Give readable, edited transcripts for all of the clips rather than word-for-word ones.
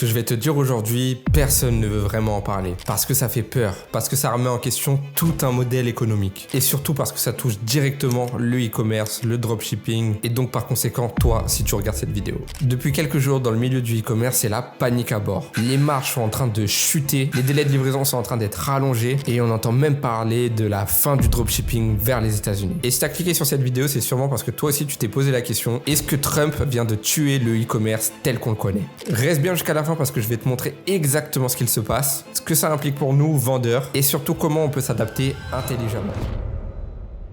que je vais te dire aujourd'hui, personne ne veut vraiment en parler. Parce que ça fait peur, parce que ça remet en question tout un modèle économique. Et surtout parce que ça touche directement le e-commerce, le dropshipping, et donc par conséquent, toi, si tu regardes cette vidéo. Depuis quelques jours, dans le milieu du e-commerce, c'est la panique à bord. Les marges sont en train de chuter, les délais de livraison sont en train d'être rallongés, et on entend même parler de la fin du dropshipping vers les États-Unis. Et si tu as cliqué sur cette vidéo, c'est sûrement parce que toi aussi, tu t'es posé la question, est-ce que Trump vient de tuer le e-commerce tel qu'on le connaît? Reste bien jusqu'à la fin parce que je vais te montrer exactement ce qu'il se passe, ce que ça implique pour nous, vendeurs, et surtout comment on peut s'adapter intelligemment.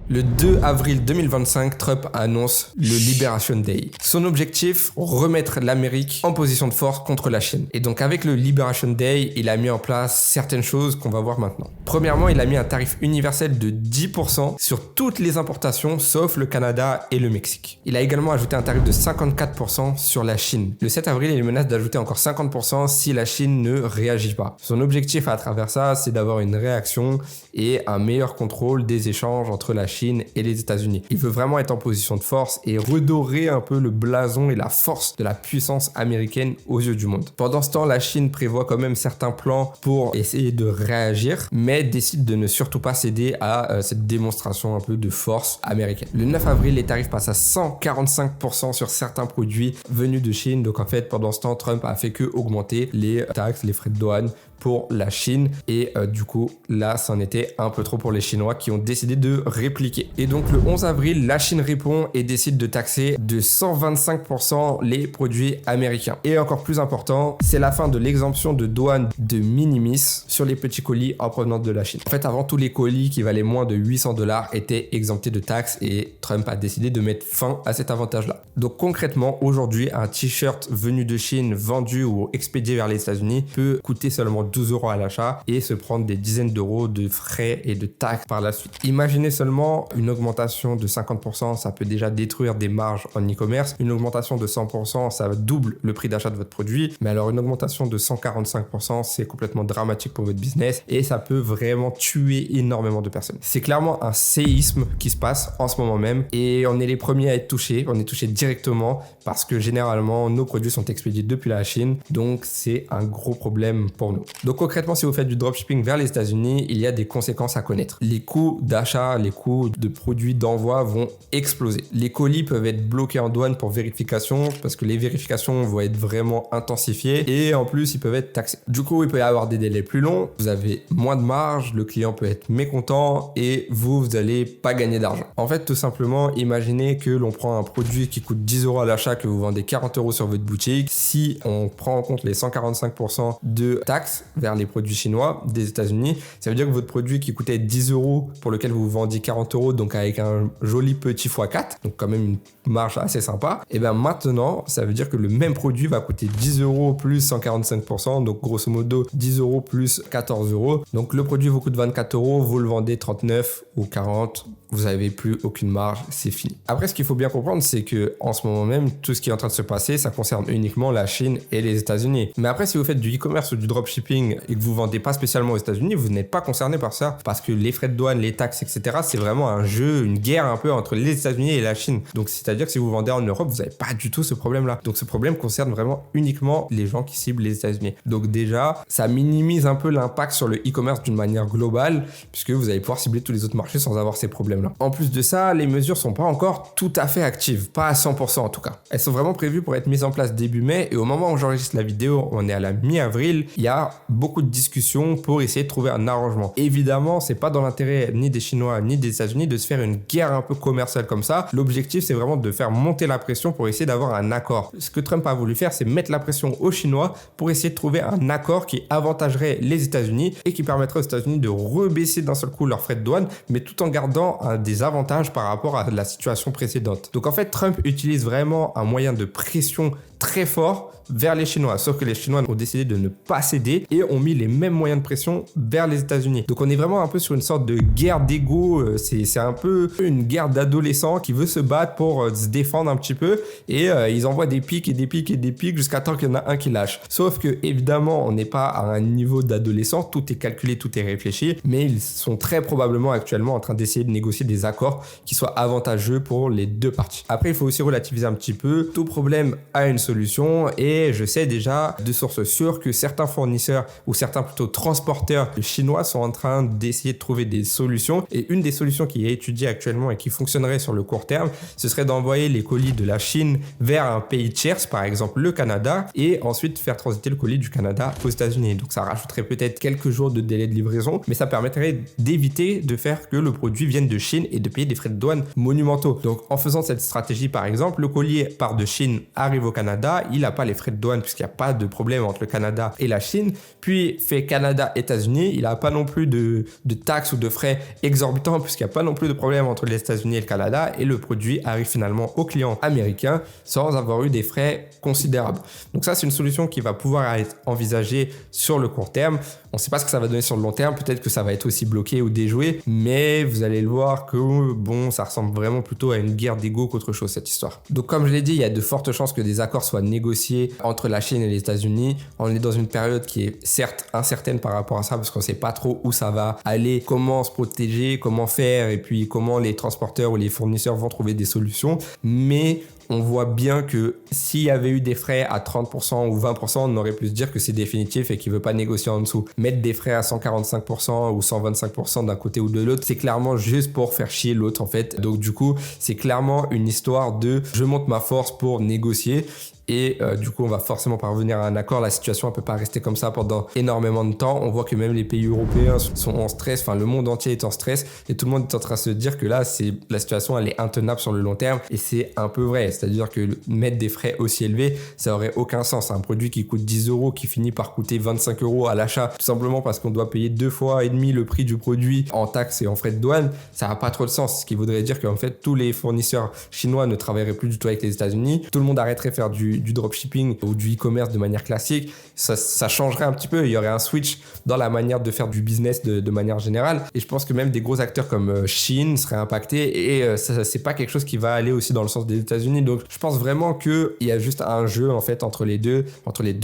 Le 2 avril 2025, Trump annonce le Liberation Day. Son objectif, remettre l'Amérique en position de force contre la Chine. Et donc avec le Liberation Day, il a mis en place certaines choses qu'on va voir maintenant. Premièrement, il a mis un tarif universel de 10% sur toutes les importations sauf le Canada et le Mexique. Il a également ajouté un tarif de 54% sur la Chine. Le 7 avril, il menace d'ajouter encore 50% si la Chine ne réagit pas. Son objectif à travers ça, c'est d'avoir une réaction et un meilleur contrôle des échanges entre la Chine et les États-Unis. Il veut vraiment être en position de force et redorer un peu le blason et la force de la puissance américaine aux yeux du monde. Pendant ce temps, la Chine prévoit quand même certains plans pour essayer de réagir, mais décide de ne surtout pas céder à cette démonstration un peu de force américaine. Le 9 avril, les tarifs passent à 145% sur certains produits venus de Chine. Donc en fait, pendant ce temps, Trump a fait que augmenter les taxes, les frais de douane pour la Chine et du coup là c'en était un peu trop pour les Chinois qui ont décidé de répliquer. Et donc le 11 avril, la Chine répond et décide de taxer de 125% les produits américains. Et encore plus important, c'est la fin de l'exemption de douane de minimis sur les petits colis en provenance de la Chine. En fait, avant, tous les colis qui valaient moins de 800$ étaient exemptés de taxes et Trump a décidé de mettre fin à cet avantage-là. Donc concrètement, aujourd'hui, un t-shirt venu de Chine vendu ou expédié vers les États-Unis peut coûter seulement 12€ à l'achat et se prendre des dizaines d'euros de frais et de taxes par la suite. Imaginez seulement une augmentation de 50%, ça peut déjà détruire des marges en e-commerce. Une augmentation de 100%, ça double le prix d'achat de votre produit. Mais alors une augmentation de 145%, c'est complètement dramatique pour votre business et ça peut vraiment tuer énormément de personnes. C'est clairement un séisme qui se passe en ce moment même et on est les premiers à être touchés. On est touchés directement parce que généralement, nos produits sont expédiés depuis la Chine. Donc, c'est un gros problème pour nous. Donc concrètement, si vous faites du dropshipping vers les États-Unis, il y a des conséquences à connaître. Les coûts d'achat, les coûts de produits d'envoi vont exploser. Les colis peuvent être bloqués en douane pour vérification parce que les vérifications vont être vraiment intensifiées et en plus, ils peuvent être taxés. Du coup, il peut y avoir des délais plus longs, vous avez moins de marge, le client peut être mécontent et vous n'allez pas gagner d'argent. En fait, tout simplement, imaginez que l'on prend un produit qui coûte 10€ à l'achat que vous vendez 40€ sur votre boutique. Si on prend en compte les 145% de taxes vers les produits chinois des États-Unis, ça veut dire que votre produit qui coûtait 10€ pour lequel vous vendiez 40€, donc avec un joli petit x4, donc quand même une marge assez sympa, et bien maintenant, ça veut dire que le même produit va coûter 10€ plus 145%, donc grosso modo 10€ plus 14€. Donc le produit vous coûte 24€, vous le vendez 39 ou 40, vous n'avez plus aucune marge, c'est fini. Après, ce qu'il faut bien comprendre, c'est que en ce moment même, tout ce qui est en train de se passer, ça concerne uniquement la Chine et les États-Unis. Mais après, si vous faites du e-commerce ou du dropshipping et que vous vendez pas spécialement aux États-Unis, vous n'êtes pas concerné par ça parce que les frais de douane, les taxes, etc., c'est vraiment un jeu, une guerre un peu entre les États-Unis et la Chine. Donc, c'est-à-dire que si vous vendez en Europe, vous n'avez pas du tout ce problème-là. Donc, ce problème concerne vraiment uniquement les gens qui ciblent les États-Unis. Donc, déjà, ça minimise un peu l'impact sur le e-commerce d'une manière globale puisque vous allez pouvoir cibler tous les autres marchés sans avoir ces problèmes-là. En plus de ça, les mesures sont pas encore tout à fait actives, pas à 100% en tout cas. Elles sont vraiment prévues pour être mises en place début mai et au moment où j'enregistre la vidéo, on est à la mi-avril, il y a beaucoup de discussions pour essayer de trouver un arrangement. Évidemment, c'est pas dans l'intérêt ni des Chinois ni des États-Unis de se faire une guerre un peu commerciale comme ça. L'objectif, c'est vraiment de faire monter la pression pour essayer d'avoir un accord. Ce que Trump a voulu faire, c'est mettre la pression aux Chinois pour essayer de trouver un accord qui avantagerait les États-Unis et qui permettrait aux États-Unis de rebaisser d'un seul coup leurs frais de douane, mais tout en gardant des avantages par rapport à la situation précédente. Donc en fait, Trump utilise vraiment un moyen de pression très fort vers les Chinois. Sauf que les Chinois ont décidé de ne pas céder et ont mis les mêmes moyens de pression vers les États-Unis. Donc on est vraiment un peu sur une sorte de guerre d'ego. C'est un peu une guerre d'adolescents qui veut se battre pour se défendre un petit peu et ils envoient des pics et des pics et des pics jusqu'à temps qu'il y en a un qui lâche. Sauf que évidemment, on n'est pas à un niveau d'adolescent. Tout est calculé, tout est réfléchi, mais ils sont très probablement actuellement en train d'essayer de négocier des accords qui soient avantageux pour les deux parties. Après, il faut aussi relativiser un petit peu. Tout problème a une solution et je sais déjà de sources sûres que certains fournisseurs ou certains plutôt transporteurs chinois sont en train d'essayer de trouver des solutions. Et une des solutions qui est étudiée actuellement et qui fonctionnerait sur le court terme, ce serait d'envoyer les colis de la Chine vers un pays tiers, par exemple le Canada, et ensuite faire transiter le colis du Canada aux États-Unis. Donc ça rajouterait peut-être quelques jours de délai de livraison, mais ça permettrait d'éviter de faire que le produit vienne de Chine et de payer des frais de douane monumentaux. Donc en faisant cette stratégie, par exemple, le colis part de Chine, arrive au Canada, il n'a pas les frais de douane puisqu'il n'y a pas de problème entre le Canada et la Chine, puis fait Canada-États-Unis, il n'a pas non plus de taxes ou de frais exorbitants puisqu'il n'y a pas non plus de problème entre les États-Unis et le Canada, et le produit arrive finalement au client américain sans avoir eu des frais considérables. Donc ça, c'est une solution qui va pouvoir être envisagée sur le court terme. On ne sait pas ce que ça va donner sur le long terme, peut-être que ça va être aussi bloqué ou déjoué, mais vous allez le voir que bon, ça ressemble vraiment plutôt à une guerre d'ego qu'autre chose, cette histoire. Donc comme je l'ai dit, il y a de fortes chances que des accords soient négociés entre la Chine et les États-Unis. On est dans une période qui est certes incertaine par rapport à ça, parce qu'on ne sait pas trop où ça va aller, comment se protéger, comment faire, et puis comment les transporteurs ou les fournisseurs vont trouver des solutions. Mais on voit bien que s'il y avait eu des frais à 30% ou 20%, on aurait pu se dire que c'est définitif et qu'il ne veut pas négocier en dessous. Mettre des frais à 145% ou 125% d'un côté ou de l'autre, c'est clairement juste pour faire chier l'autre en fait. Donc du coup, c'est clairement une histoire de je monte ma force pour négocier. Et du coup, on va forcément parvenir à un accord. La situation ne peut pas rester comme ça pendant énormément de temps. On voit que même les pays européens sont en stress. Enfin, le monde entier est en stress. Et tout le monde est en train de se dire que là, la situation, elle est intenable sur le long terme. Et c'est un peu vrai. C'est-à-dire que mettre des frais aussi élevés, ça n'aurait aucun sens. Un produit qui coûte 10 euros, qui finit par coûter 25 euros à l'achat, tout simplement parce qu'on doit payer 2,5 fois le prix du produit en taxes et en frais de douane, ça n'a pas trop de sens. Ce qui voudrait dire qu'en fait, tous les fournisseurs chinois ne travailleraient plus du tout avec les États-Unis. Tout le monde arrêterait de faire du dropshipping ou du e-commerce de manière classique. Ça changerait un petit peu. Il y aurait un switch dans la manière de faire du business de manière générale. Et je pense que même des gros acteurs comme Shein seraient impactés. Et ça, c'est pas quelque chose qui va aller aussi dans le sens des États-Unis. Donc, je pense vraiment qu'il y a juste un jeu en fait entre les deux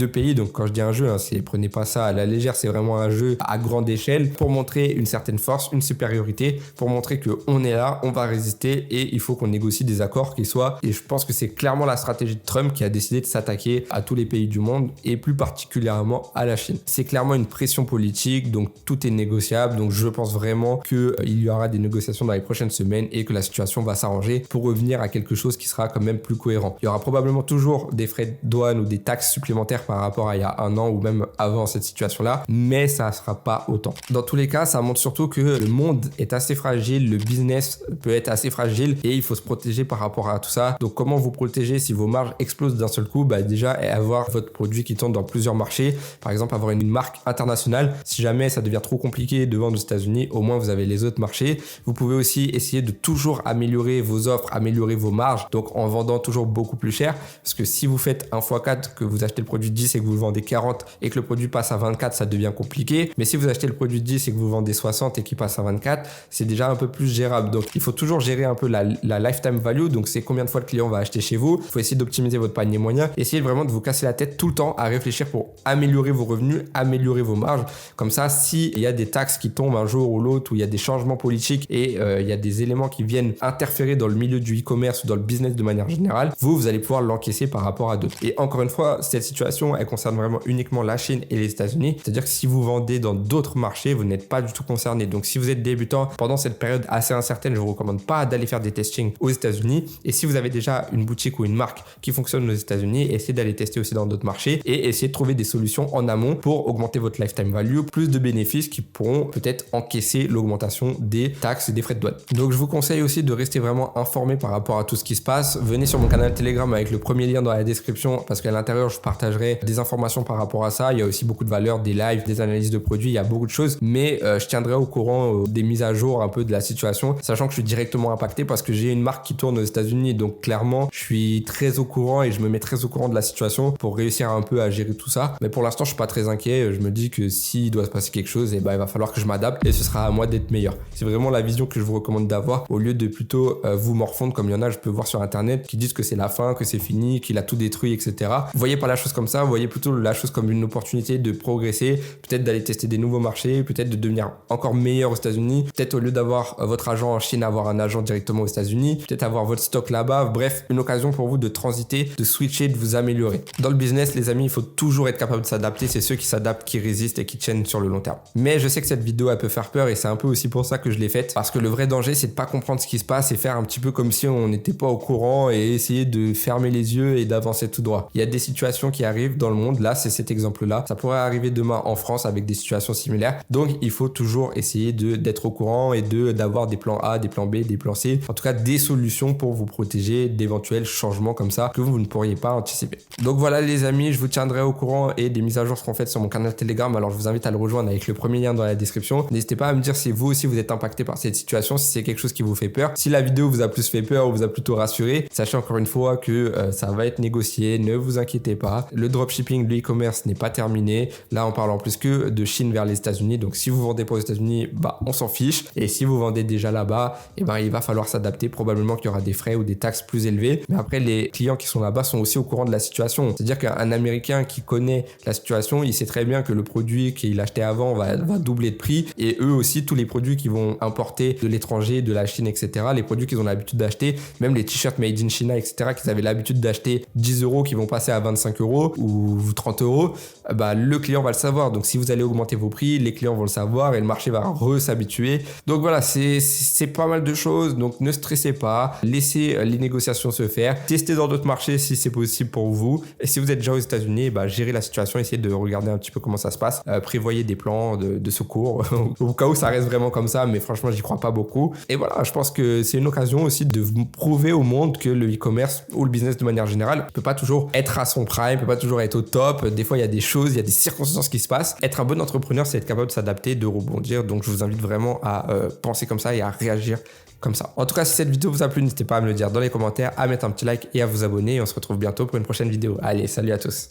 pays. Donc, quand je dis un jeu, prenez pas ça à la légère. C'est vraiment un jeu à grande échelle pour montrer une certaine force, une supériorité, pour montrer qu'on est là, on va résister et il faut qu'on négocie des accords qui soient. Et je pense que c'est clairement la stratégie de Trump qui a décidé de s'attaquer à tous les pays du monde et plus particulièrement à la Chine. C'est clairement une pression politique, donc tout est négociable. Donc je pense vraiment qu'il y aura des négociations dans les prochaines semaines et que la situation va s'arranger pour revenir à quelque chose qui sera quand même plus cohérent. Il y aura probablement toujours des frais de douane ou des taxes supplémentaires par rapport à il y a un an ou même avant cette situation-là, mais ça ne sera pas autant. Dans tous les cas, ça montre surtout que le monde est assez fragile, le business peut être assez fragile et il faut se protéger par rapport à tout ça. Donc comment vous protéger si vos marges explosent d'un seul coup? Déjà, avoir votre produit qui tourne dans plusieurs marchés, par exemple avoir une marque internationale. Si jamais ça devient trop compliqué de vendre aux États-Unis, au moins vous avez les autres marchés. Vous pouvez aussi essayer de toujours améliorer vos offres, améliorer vos marges, donc en vendant toujours beaucoup plus cher, parce que si vous faites 1x4, que vous achetez le produit 10 et que vous le vendez 40 et que le produit passe à 24, ça devient compliqué. Mais si vous achetez le produit 10 et que vous vendez 60 et qu'il passe à 24, c'est déjà un peu plus gérable. Donc il faut toujours gérer un peu la lifetime value, donc c'est combien de fois le client va acheter chez vous. Il faut essayer d'optimiser votre panier moyen. Essayez vraiment de vous casser la tête tout le temps à réfléchir pour améliorer vos revenus, améliorer vos marges. Comme ça, s'il y a des taxes qui tombent un jour ou l'autre, ou il y a des changements politiques et il y a des éléments qui viennent interférer dans le milieu du e-commerce ou dans le business de manière générale, vous allez pouvoir l'encaisser par rapport à d'autres. Et encore une fois, cette situation, elle concerne vraiment uniquement la Chine et les États-Unis. C'est-à-dire que si vous vendez dans d'autres marchés, vous n'êtes pas du tout concerné. Donc si vous êtes débutant pendant cette période assez incertaine, je vous recommande pas d'aller faire des testings aux États-Unis. Et si vous avez déjà une boutique ou une marque qui fonctionne aux États-Unis, essayez d'aller tester aussi dans d'autres marchés et essayer de trouver des solutions en amont pour augmenter votre lifetime value, plus de bénéfices qui pourront peut-être encaisser l'augmentation des taxes et des frais de douane. Donc je vous conseille aussi de rester vraiment informé par rapport à tout ce qui se passe. Venez sur mon canal Telegram avec le premier lien dans la description parce qu'à l'intérieur je partagerai des informations par rapport à ça. Il y a aussi beaucoup de valeurs, des lives, des analyses de produits, il y a beaucoup de choses, mais je tiendrai au courant des mises à jour un peu de la situation, sachant que je suis directement impacté parce que j'ai une marque qui tourne aux États-Unis, donc clairement je suis très au courant et je me mets très au courant de la situation pour réussir un peu à gérer tout ça. Mais pour l'instant je suis pas très inquiet, je me dis que s'il doit se passer quelque chose, il va falloir que je m'adapte et ce sera à moi d'être meilleur. C'est vraiment la vision que je vous recommande d'avoir au lieu de plutôt vous morfondre comme il y en a, je peux voir sur internet, qui disent que c'est la fin, que c'est fini, qu'il a tout détruit, etc. Voyez pas la chose comme ça, voyez plutôt la chose comme une opportunité de progresser, peut-être d'aller tester des nouveaux marchés, peut-être de devenir encore meilleur aux États-Unis, peut-être au lieu d'avoir votre agent en Chine, avoir un agent directement aux États-Unis, peut-être avoir votre stock là-bas. Bref, une occasion pour vous de transiter, de switcher switcher, de vous améliorer. Dans le business, les amis, il faut toujours être capable de s'adapter. C'est ceux qui s'adaptent, qui résistent et qui tiennent sur le long terme. Mais je sais que cette vidéo, elle peut faire peur et c'est un peu aussi pour ça que je l'ai faite. Parce que le vrai danger, c'est de pas comprendre ce qui se passe et faire un petit peu comme si on n'était pas au courant et essayer de fermer les yeux et d'avancer tout droit. Il y a des situations qui arrivent dans le monde. Là, c'est cet exemple-là. Ça pourrait arriver demain en France avec des situations similaires. Donc, il faut toujours essayer d'être au courant et d'avoir des plans A, des plans B, des plans C. En tout cas, des solutions pour vous protéger d'éventuels changements comme ça que vous ne pourriez pas anticiper. Donc voilà les amis, je vous tiendrai au courant et des mises à jour seront faites sur mon canal Telegram. Alors je vous invite à le rejoindre avec le premier lien dans la description. N'hésitez pas à me dire si vous aussi vous êtes impacté par cette situation, si c'est quelque chose qui vous fait peur. Si la vidéo vous a plus fait peur ou vous a plutôt rassuré, sachez encore une fois que ça va être négocié, ne vous inquiétez pas. Le dropshipping, le e-commerce n'est pas terminé. Là on parle en plus que de Chine vers les États-Unis. Donc si vous vendez pour les États-Unis, bah on s'en fiche. Et si vous vendez déjà là-bas, et ben il va falloir s'adapter. Probablement qu'il y aura des frais ou des taxes plus élevées. Mais après les clients qui sont là-bas sont aussi au courant de la situation. C'est-à-dire qu'un Américain qui connaît la situation, il sait très bien que le produit qu'il achetait avant va doubler de prix. Et eux aussi, tous les produits qu'ils vont importer de l'étranger, de la Chine, etc., les produits qu'ils ont l'habitude d'acheter, même les t-shirts made in China, etc., qu'ils avaient l'habitude d'acheter 10 euros, qui vont passer à 25 euros ou 30 euros, bah, le client va le savoir. Donc si vous allez augmenter vos prix, les clients vont le savoir et le marché va s'habituer. Donc voilà, c'est pas mal de choses. Donc ne stressez pas, laissez les négociations se faire, testez dans d'autres marchés si c'est possible pour vous. Et si vous êtes déjà aux États-Unis, bah, gérez la situation, essayez de regarder un petit peu comment ça se passe. Prévoyez des plans de secours au cas où ça reste vraiment comme ça, mais franchement, j'y crois pas beaucoup. Et voilà, je pense que c'est une occasion aussi de vous prouver au monde que le e-commerce ou le business de manière générale peut pas toujours être à son prime, peut pas toujours être au top. Des fois, il y a des choses, il y a des circonstances qui se passent. Être un bon entrepreneur, c'est être capable de s'adapter, de rebondir. Donc, je vous invite vraiment à penser comme ça et à réagir comme ça. En tout cas, si cette vidéo vous a plu, n'hésitez pas à me le dire dans les commentaires, à mettre un petit like et à vous abonner. Et on se retrouve bientôt pour une prochaine vidéo. Allez, salut à tous.